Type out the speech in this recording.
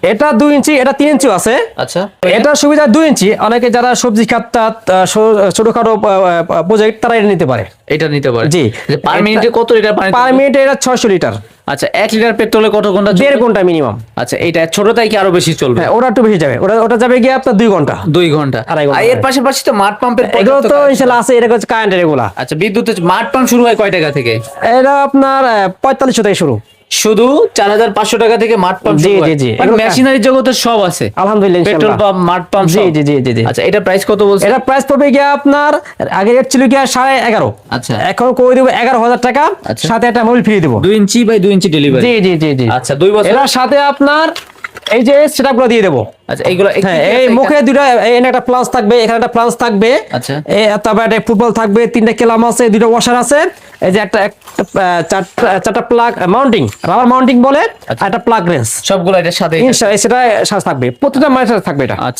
এটা 2 ইঞ্চি, এটা 3 ইঞ্চিও আছে। আচ্ছা, এটা সুবিধা 2 ইঞ্চি, অনেকে যারা সবজি খাতা ছোটখাটো প্রজেক্ট তারা এটা নিতে পারে। এটা নিতে পারে জি। পার মিনিটে কত লিটার পানি? পার মিনিটে এটা 600 লিটার। আচ্ছা, 1 লিটার পেট্রোলে কত ঘন্টা? 1.5 ঘন্টা মিনিমাম। আচ্ছা, এটা ছোটটাই কি আরো বেশি চলবে? হ্যাঁ, ওটা একটু বেশি যাবে, ওটা যাবে গিয়ে আপনার 2 ঘন্টা। 2 ঘন্টা। 2.5 ঘন্টা। আর এর পাশাপাশি তো মাড পাম্পের এগুলো তো ইনশাআল্লাহ আছে, এটা হচ্ছে কারেন্টের এগুলা। আচ্ছা, বিদ্যুতের মাড পাম্প শুরু হয় কয় টাকা থেকে? এটা আপনার 4500 থেকে শুরু। শুধু 4500 টাকা থেকে মাড পাম্প জি, শুরু হয়। জি, জি। মানে মেশিনারি জগতে সব আছে আলহামদুলিল্লাহ, পেট্রোল ইনশাআল্লাহ। পাম্প, মাড পাম্প, জি, জি, জি, জি, জি। আচ্ছা, এটা প্রাইস কত বলছেন? এটা প্রাইস পড়বে গিয়ে আপনার, আগে রেট ছিল গিয়ে 11.5। আচ্ছা, এখন করে দেবো 11,000 টাকা, আচ্ছা। সাথে একটা মোবাইল ফ্রি দেবো। 2 ইঞ্চি বাই 2 ইঞ্চি ডেলিভারি। জি, জি, জি, জি। আচ্ছা, 2 বছর। এটার সাথে আপনার এই যে সেটআপগুলো দিয়ে দেবো। আচ্ছা, এইগুলো হ্যাঁ, এই মুখে দুটো এখানে একটা প্লাস থাকবে, এখানে একটা প্লাস থাকবে। আচ্ছা। তারপর একটা ফুটবল থাকবে, 3টা কেলাম আছে, 2টা ওয়াশার আছে। এই যে একটা 4টা প্লাগ মাউন্টিং, রাবার মাউন্টিং বলে, আর একটা প্লাগ রেঞ্জ। সবগুলো এটার সাথে। সেটা সাথে থাকবে, প্রতিটা মাসের থাকবে এটা। আচ্ছা।